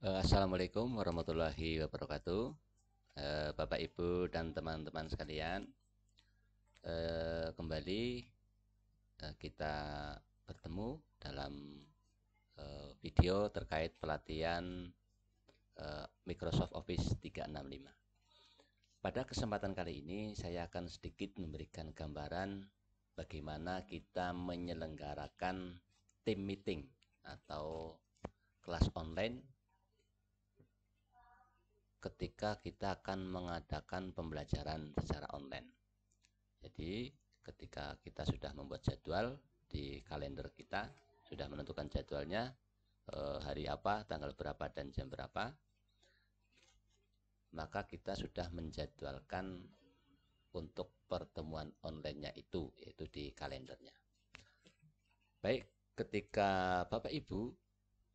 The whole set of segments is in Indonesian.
Assalamualaikum warahmatullahi wabarakatuh. Bapak Ibu dan teman-teman sekalian, kembali kita bertemu dalam video terkait pelatihan Microsoft Office 365. Pada kesempatan kali ini saya akan sedikit memberikan gambaran bagaimana kita menyelenggarakan team meeting atau kelas online ketika kita akan mengadakan pembelajaran secara online. Jadi ketika kita sudah membuat jadwal di kalender kita, sudah menentukan jadwalnya, hari apa, tanggal berapa, dan jam berapa, maka kita sudah menjadwalkan untuk pertemuan online-nya itu, yaitu di kalendernya. Baik, ketika Bapak Ibu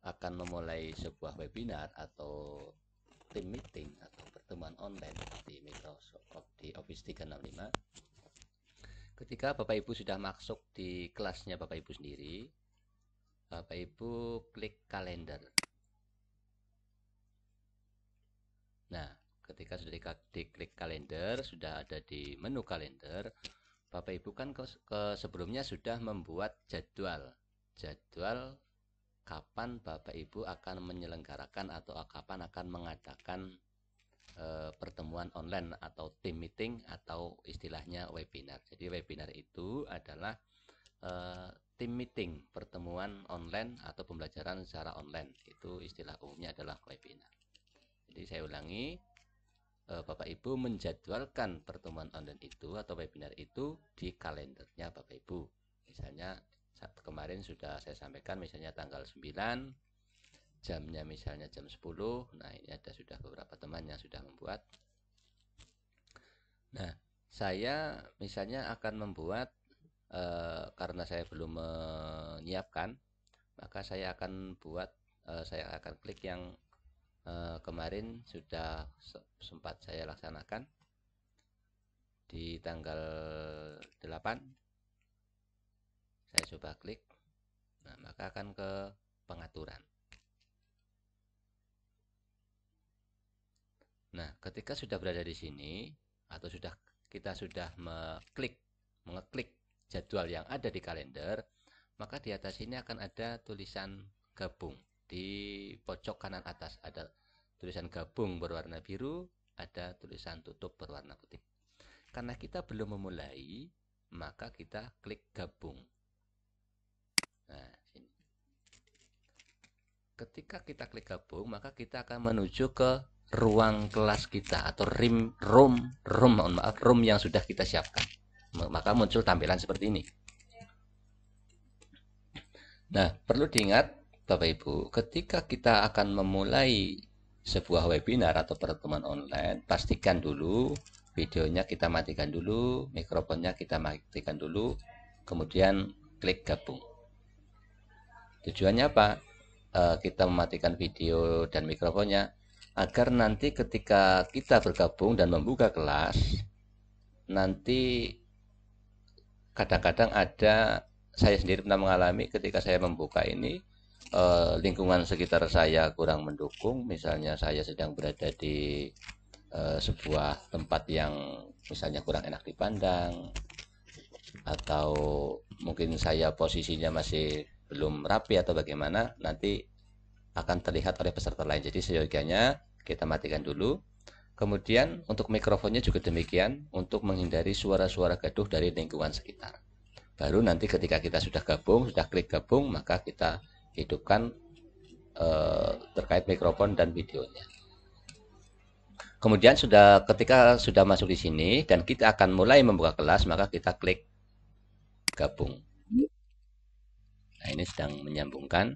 akan memulai sebuah webinar atau team meeting atau pertemuan online di Microsoft di Office 365, ketika Bapak Ibu sudah masuk di kelasnya Bapak Ibu sendiri, Bapak Ibu klik kalender. Nah, ketika sudah diklik kalender, sudah ada di menu kalender, Bapak Ibu kan sebelumnya sudah membuat jadwal kapan Bapak Ibu akan menyelenggarakan atau kapan akan mengadakan pertemuan online atau team meeting atau istilahnya webinar. Jadi webinar itu adalah team meeting, pertemuan online atau pembelajaran secara online. Itu istilah umumnya adalah webinar. Jadi saya ulangi, Bapak Ibu menjadwalkan pertemuan online itu atau webinar itu di kalendernya Bapak Ibu. Misalnya kemarin sudah saya sampaikan, misalnya tanggal 9, jamnya misalnya jam 10. Nah, ini ada sudah beberapa teman yang sudah membuat. Nah, saya misalnya akan membuat, karena saya belum menyiapkan, maka saya akan buat, saya akan klik yang kemarin sudah sempat saya laksanakan di tanggal 8. Saya coba klik. Nah, maka akan ke pengaturan. Nah, ketika sudah berada di sini atau kita sudah mengeklik jadwal yang ada di kalender, maka di atas ini akan ada tulisan gabung. Di pojok kanan atas ada tulisan gabung berwarna biru, ada tulisan tutup berwarna putih. Karena kita belum memulai, maka kita klik gabung. Nah, sini. Ketika kita klik gabung, maka kita akan menuju ke ruang kelas kita atau room yang sudah kita siapkan. Maka muncul tampilan seperti ini. Nah, perlu diingat Bapak Ibu, ketika kita akan memulai sebuah webinar atau pertemuan online, pastikan dulu videonya kita matikan dulu, mikrofonnya kita matikan dulu, kemudian klik gabung. Tujuannya apa? Kita mematikan video dan mikrofonnya agar nanti ketika kita bergabung dan membuka kelas, nanti kadang-kadang saya sendiri pernah mengalami ketika saya membuka ini, lingkungan sekitar saya kurang mendukung. Misalnya saya sedang berada di sebuah tempat yang misalnya kurang enak dipandang, atau mungkin saya posisinya masih belum rapi atau bagaimana, nanti akan terlihat oleh peserta lain. Jadi seyogianya kita matikan dulu. Kemudian untuk mikrofonnya juga demikian, untuk menghindari suara-suara gaduh dari lingkungan sekitar. Baru nanti ketika kita sudah gabung, sudah klik gabung, maka kita hidupkan terkait mikrofon dan videonya. Kemudian ketika sudah masuk di sini dan kita akan mulai membuka kelas, maka kita klik gabung. Nah, ini sedang menyambungkan.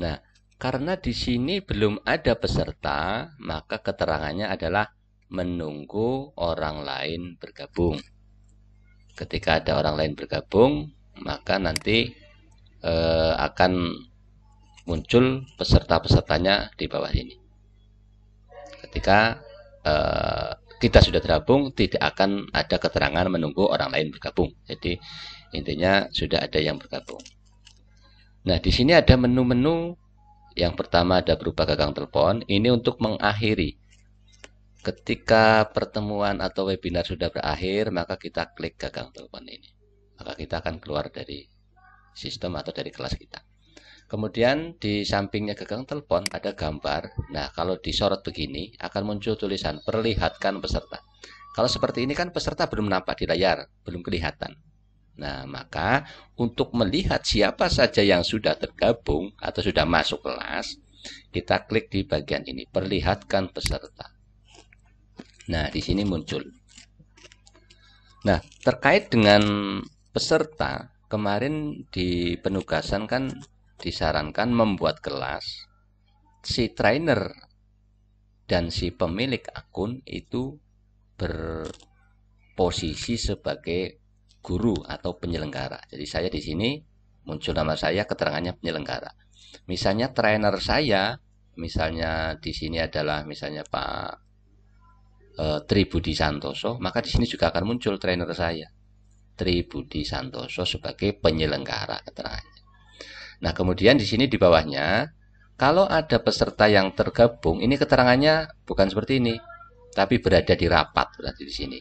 Nah, karena di sini belum ada peserta, maka keterangannya adalah menunggu orang lain bergabung. Ketika ada orang lain bergabung, maka nanti akan muncul peserta-pesertanya di bawah ini. Ketika kita sudah tergabung, tidak akan ada keterangan menunggu orang lain bergabung. Jadi intinya sudah ada yang bergabung. Nah, di sini ada menu-menu Yang pertama ada berupa gagang telepon. Ini untuk mengakhiri. Ketika pertemuan atau webinar sudah berakhir, maka kita klik gagang telepon ini. Maka kita akan keluar dari sistem atau dari kelas kita. Kemudian di sampingnya gagang telepon ada gambar. Nah, kalau disorot begini akan muncul tulisan perlihatkan peserta. Kalau seperti ini kan peserta belum nampak di layar, belum kelihatan. Nah, maka untuk melihat siapa saja yang sudah tergabung atau sudah masuk kelas, kita klik di bagian ini, perlihatkan peserta. Nah, di sini muncul. Nah, terkait dengan peserta, kemarin di penugasan kan disarankan membuat kelas. Si trainer dan si pemilik akun itu berposisi sebagai guru atau penyelenggara. Jadi saya di sini muncul nama saya, keterangannya penyelenggara. Misalnya trainer saya, misalnya di sini adalah misalnya Pak Tri Budi Santoso, maka di sini juga akan muncul trainer saya, Tri Budi Santoso sebagai penyelenggara keterangannya. Nah, kemudian di sini di bawahnya, kalau ada peserta yang tergabung, ini keterangannya bukan seperti ini, tapi berada di rapat, berarti di sini.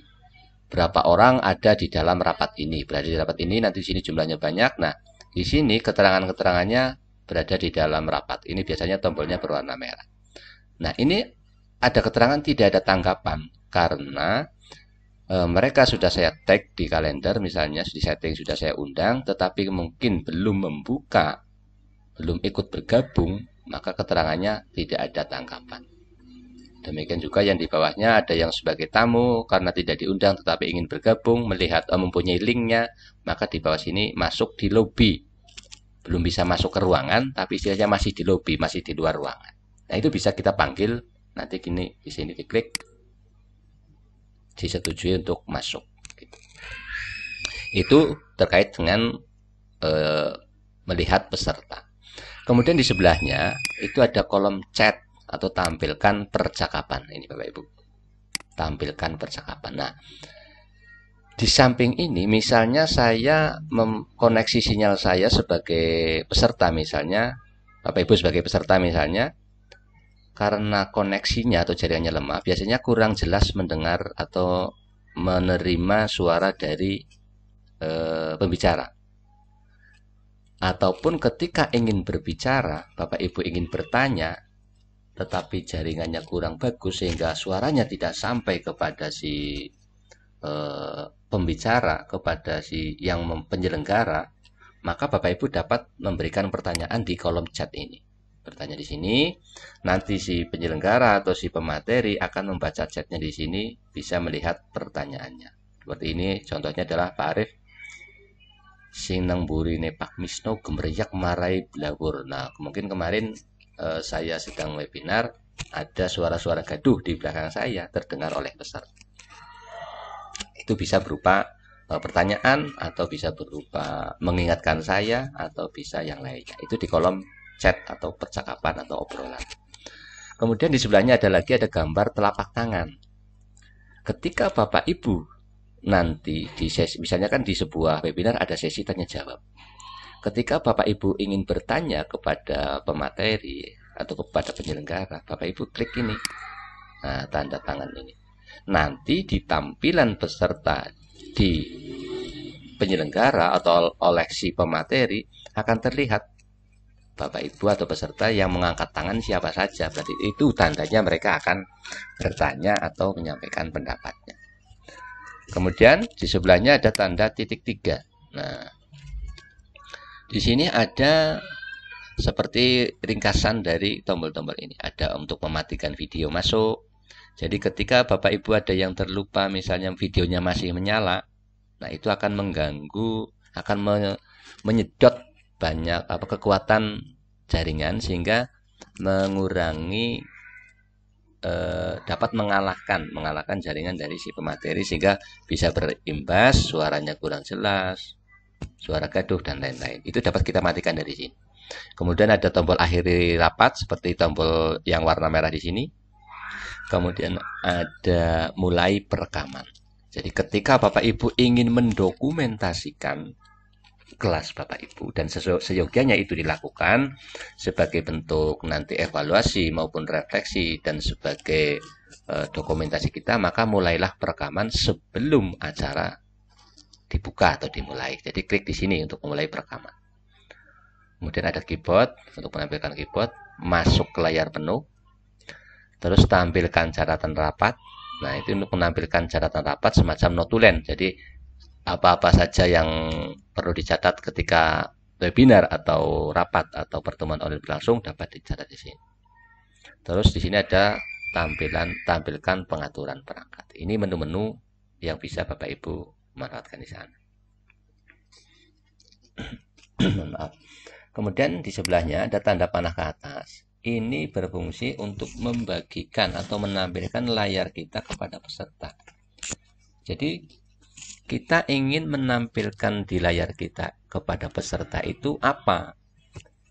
Berapa orang ada di dalam rapat ini, berada di rapat ini, nanti di sini jumlahnya banyak. Nah, di sini keterangan-keterangannya berada di dalam rapat. Ini biasanya tombolnya berwarna merah. Nah, ini ada keterangan tidak ada tanggapan karena mereka sudah saya tag di kalender, misalnya di setting sudah saya undang, tetapi mungkin belum membuka, belum ikut bergabung, maka keterangannya tidak ada tanggapan. Demikian juga yang di bawahnya ada yang sebagai tamu karena tidak diundang tetapi ingin bergabung, melihat mempunyai linknya, maka di bawah sini masuk di lobby. Belum bisa masuk ke ruangan, tapi istilahnya masih di lobby, masih di luar ruangan. Nah, itu bisa kita panggil, nanti gini di sini diklik, disetujui untuk masuk. Itu terkait dengan melihat peserta. Kemudian di sebelahnya itu ada kolom chat atau tampilkan percakapan. Ini Bapak Ibu, tampilkan percakapan. Nah, di samping ini misalnya saya mengkoneksi sinyal saya sebagai peserta, misalnya Bapak Ibu sebagai peserta misalnya, karena koneksinya atau jaringannya lemah, biasanya kurang jelas mendengar atau menerima suara dari pembicara. Ataupun ketika ingin berbicara, Bapak Ibu ingin bertanya, tetapi jaringannya kurang bagus sehingga suaranya tidak sampai kepada si pembicara, kepada si yang penyelenggara, maka Bapak Ibu dapat memberikan pertanyaan di kolom chat ini. Bertanya di sini, nanti si penyelenggara atau si pemateri akan membaca chatnya di sini, bisa melihat pertanyaannya. Seperti ini contohnya adalah Pak Arif, sing nang burine Pak Misno gemreyak marai blawur. Nah, mungkin kemarin saya sedang webinar, ada suara-suara gaduh di belakang saya terdengar oleh peserta. Itu bisa berupa pertanyaan atau bisa berupa mengingatkan saya atau bisa yang lainnya. Itu di kolom chat atau percakapan atau obrolan. Kemudian di sebelahnya ada gambar telapak tangan. Ketika Bapak Ibu nanti di sesi, misalnya kan di sebuah webinar ada sesi tanya jawab. Ketika Bapak Ibu ingin bertanya kepada pemateri atau kepada penyelenggara, Bapak Ibu klik ini, nah, tanda tangan ini. Nanti di tampilan peserta di penyelenggara atau oleh si pemateri akan terlihat Bapak Ibu atau peserta yang mengangkat tangan siapa saja. Berarti itu tandanya mereka akan bertanya atau menyampaikan pendapatnya. Kemudian di sebelahnya ada tanda titik 3. Nah, di sini ada seperti ringkasan dari tombol-tombol ini. Ada untuk mematikan video masuk. Jadi ketika Bapak Ibu ada yang terlupa, misalnya videonya masih menyala, nah itu akan mengganggu, akan menyedot banyak kekuatan jaringan sehingga mengurangi dapat mengalahkan jaringan dari si pemateri sehingga bisa berimbas suaranya kurang jelas, suara gaduh dan lain-lain. Itu dapat kita matikan dari sini. Kemudian ada tombol akhiri rapat seperti tombol yang warna merah di sini. Kemudian ada mulai perekaman. Jadi ketika Bapak Ibu ingin mendokumentasikan kelas Bapak Ibu, dan seyogianya itu dilakukan sebagai bentuk nanti evaluasi maupun refleksi dan sebagai dokumentasi kita, maka mulailah perekaman sebelum acara dibuka atau dimulai. Jadi klik di sini untuk memulai perekaman. Kemudian ada keyboard untuk menampilkan keyboard, masuk ke layar penuh, terus tampilkan catatan rapat. Nah, itu untuk menampilkan catatan rapat semacam notulen. Jadi apa-apa saja yang perlu dicatat ketika webinar atau rapat atau pertemuan online berlangsung dapat dicatat di sini. Terus di sini ada tampilkan pengaturan perangkat. Ini menu-menu yang bisa Bapak Ibu manfaatkan di sana. Maaf. Kemudian di sebelahnya ada tanda panah ke atas. Ini berfungsi untuk membagikan atau menampilkan layar kita kepada peserta. Jadi kita ingin menampilkan di layar kita kepada peserta itu apa?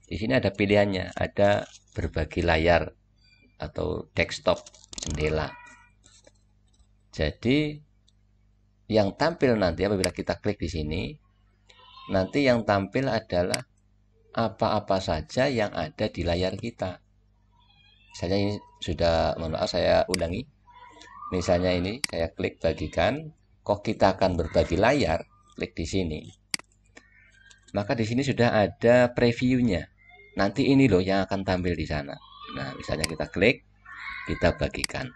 Di sini ada pilihannya, ada berbagi layar atau desktop jendela. Jadi yang tampil nanti apabila kita klik di sini, nanti yang tampil adalah apa-apa saja yang ada di layar kita. Misalnya ini sudah, mohon maaf saya ulangi. Misalnya ini saya klik bagikan. Kok kita akan berbagi layar, klik di sini. Maka di sini sudah ada previewnya. Nanti ini loh yang akan tampil di sana. Nah, misalnya kita klik, kita bagikan.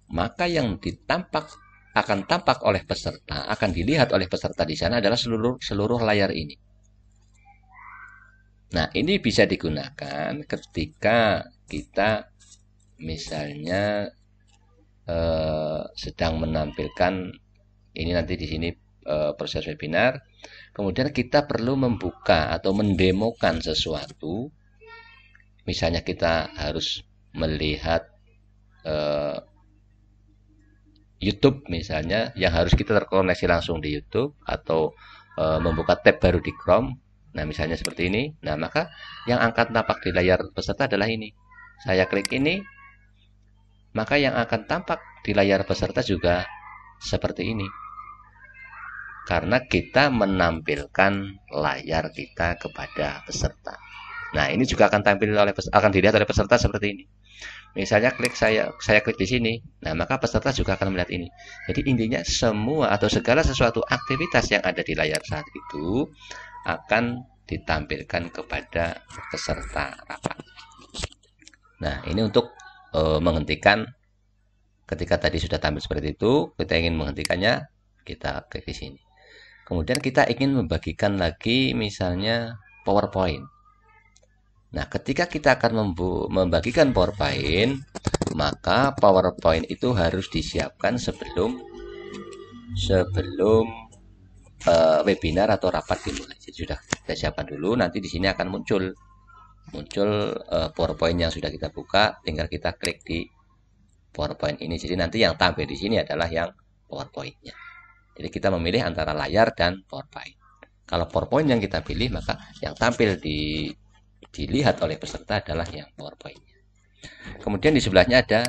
Maka yang akan tampak oleh peserta, akan dilihat oleh peserta di sana adalah seluruh layar ini. Nah, ini bisa digunakan ketika kita misalnya sedang menampilkan ini nanti di sini proses webinar, kemudian kita perlu membuka atau mendemokan sesuatu, misalnya kita harus melihat YouTube misalnya yang harus kita terkoneksi langsung di YouTube atau membuka tab baru di Chrome. Nah, misalnya seperti ini. Nah, maka yang akan tampak di layar peserta adalah ini. Saya klik ini, maka yang akan tampak di layar peserta juga seperti ini. Karena kita menampilkan layar kita kepada peserta. Nah, ini juga akan dilihat oleh peserta seperti ini. Misalnya saya klik di sini. Nah, maka peserta juga akan melihat ini. Jadi intinya semua atau segala sesuatu aktivitas yang ada di layar saat itu akan ditampilkan kepada peserta rapat. Nah, ini untuk menghentikan ketika tadi sudah tampil seperti itu, kita ingin menghentikannya, kita klik di sini. Kemudian kita ingin membagikan lagi misalnya PowerPoint. Nah, ketika kita akan membagikan PowerPoint, maka PowerPoint itu harus disiapkan sebelum webinar atau rapat dimulai. Jadi sudah kita siapkan dulu, nanti di sini akan muncul PowerPoint yang sudah kita buka, tinggal kita klik di PowerPoint ini. Jadi nanti yang tampil di sini adalah yang PowerPoint-nya. Jadi kita memilih antara layar dan PowerPoint. Kalau PowerPoint yang kita pilih, maka yang tampil dilihat oleh peserta adalah yang PowerPoint-nya. Kemudian di sebelahnya ada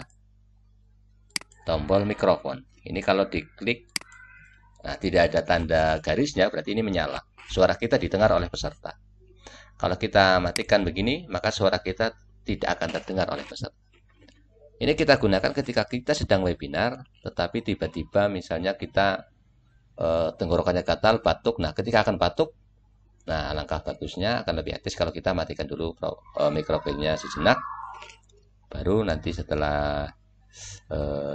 tombol mikrofon. Ini kalau diklik, nah tidak ada tanda garisnya, berarti ini menyala. Suara kita didengar oleh peserta. Kalau kita matikan begini, maka suara kita tidak akan terdengar oleh peserta. Ini kita gunakan ketika kita sedang webinar, tetapi tiba-tiba misalnya kita tenggorokannya gatal, batuk. Nah, ketika akan batuk, nah langkah bagusnya akan lebih etis kalau kita matikan dulu mikrofonnya sejenak, baru nanti setelah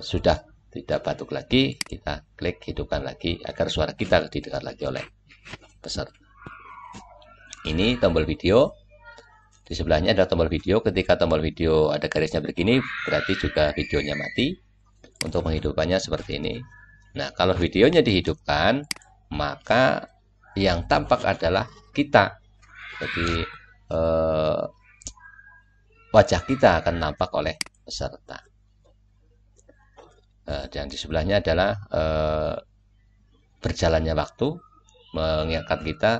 sudah tidak batuk lagi, kita klik hidupkan lagi agar suara kita didengar lagi oleh peserta. Ini tombol video. Di sebelahnya ada tombol video. Ketika tombol video ada garisnya begini, berarti juga videonya mati. Untuk menghidupkannya seperti ini. Nah, kalau videonya dihidupkan, maka yang tampak adalah kita. Jadi wajah kita akan nampak oleh peserta. Dan di sebelahnya adalah berjalannya waktu, mengingatkan kita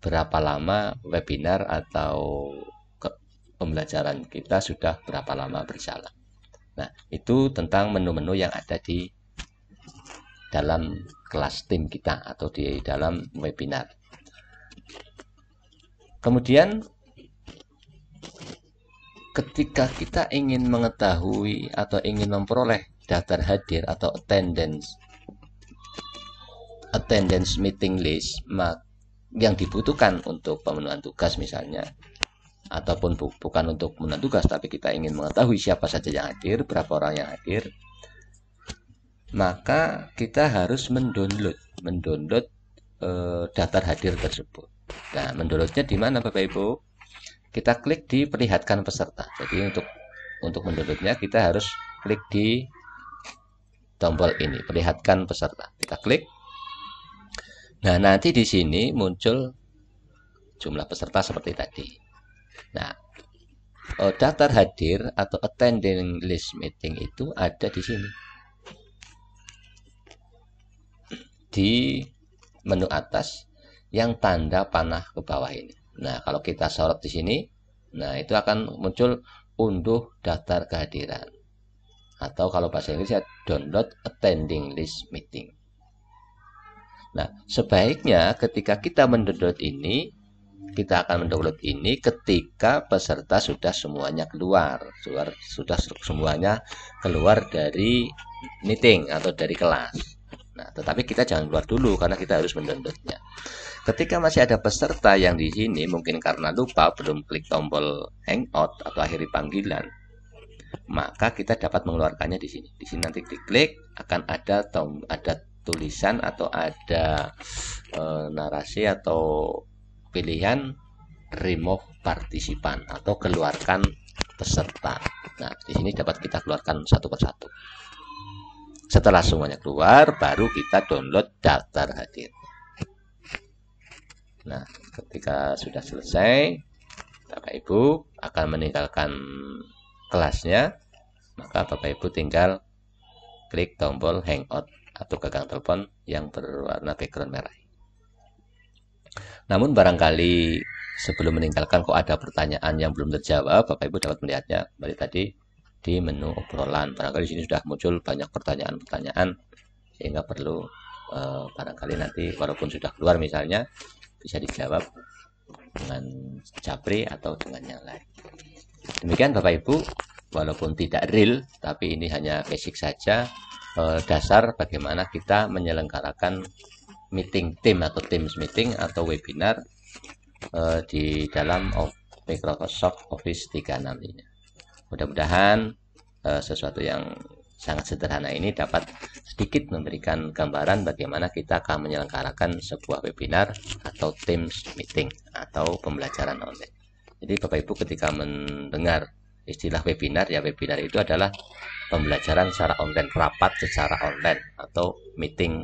berapa lama webinar atau pembelajaran kita sudah berapa lama berjalan. Nah, itu tentang menu-menu yang ada di dalam kelas tim kita atau di dalam webinar. Kemudian ketika kita ingin mengetahui atau ingin memperoleh daftar hadir atau attendance meeting list yang dibutuhkan untuk pemenuhan tugas misalnya, ataupun bukan untuk pemenuhan tugas tapi kita ingin mengetahui siapa saja yang hadir, berapa orang yang hadir, maka kita harus mendownload daftar hadir tersebut. Nah, mendownloadnya di mana Bapak Ibu? Kita klik di perlihatkan peserta. Jadi untuk mendownloadnya kita harus klik di tombol ini, perlihatkan peserta. Kita klik. Nah, nanti di sini muncul jumlah peserta seperti tadi. Nah, daftar hadir atau attending list meeting itu ada di sini. Di menu atas yang tanda panah ke bawah ini. Nah, kalau kita sorot di sini, nah itu akan muncul unduh daftar kehadiran. Atau kalau bahasa Inggrisnya download attending list meeting. Nah, sebaiknya ketika kita mendownload ini, kita akan mendownload ini ketika peserta sudah semuanya keluar semuanya keluar dari meeting atau dari kelas. Nah, tetapi kita jangan keluar dulu karena kita harus mendownloadnya. Ketika masih ada peserta yang di sini mungkin karena lupa belum klik tombol hangout atau akhiri panggilan, maka kita dapat mengeluarkannya di sini. Di sini nanti diklik akan ada tulisan atau ada narasi atau pilihan remove partisipan atau keluarkan peserta. Nah, di sini dapat kita keluarkan satu persatu. Setelah semuanya keluar, baru kita download daftar hadir. Nah, ketika sudah selesai, Bapak Ibu akan meninggalkan kelasnya, maka Bapak Ibu tinggal klik tombol hangout atau gagang telepon yang berwarna background merah. Namun barangkali sebelum meninggalkan kok ada pertanyaan yang belum terjawab, Bapak Ibu dapat melihatnya kembali tadi di menu obrolan. Barangkali di sini sudah muncul banyak pertanyaan-pertanyaan sehingga perlu barangkali nanti walaupun sudah keluar misalnya bisa dijawab dengan Japri atau dengan yang lain. Demikian Bapak Ibu, walaupun tidak real tapi ini hanya basic saja, dasar bagaimana kita menyelenggarakan meeting tim atau Teams meeting atau webinar di dalam Microsoft Office 365 ini. Mudah-mudahan sesuatu yang sangat sederhana ini dapat sedikit memberikan gambaran bagaimana kita akan menyelenggarakan sebuah webinar atau Teams meeting atau pembelajaran online. Jadi Bapak Ibu ketika mendengar istilah webinar, ya webinar itu adalah pembelajaran secara online, rapat secara online atau meeting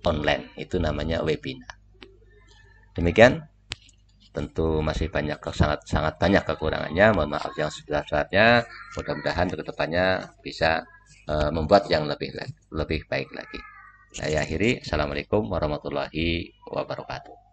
online, itu namanya webinar. Demikian, tentu masih banyak, sangat banyak kekurangannya, mohon maaf yang sebesar-besarnya. Mudah-mudahan ke depannya bisa membuat yang lebih baik lagi. Saya akhiri, assalamualaikum warahmatullahi wabarakatuh.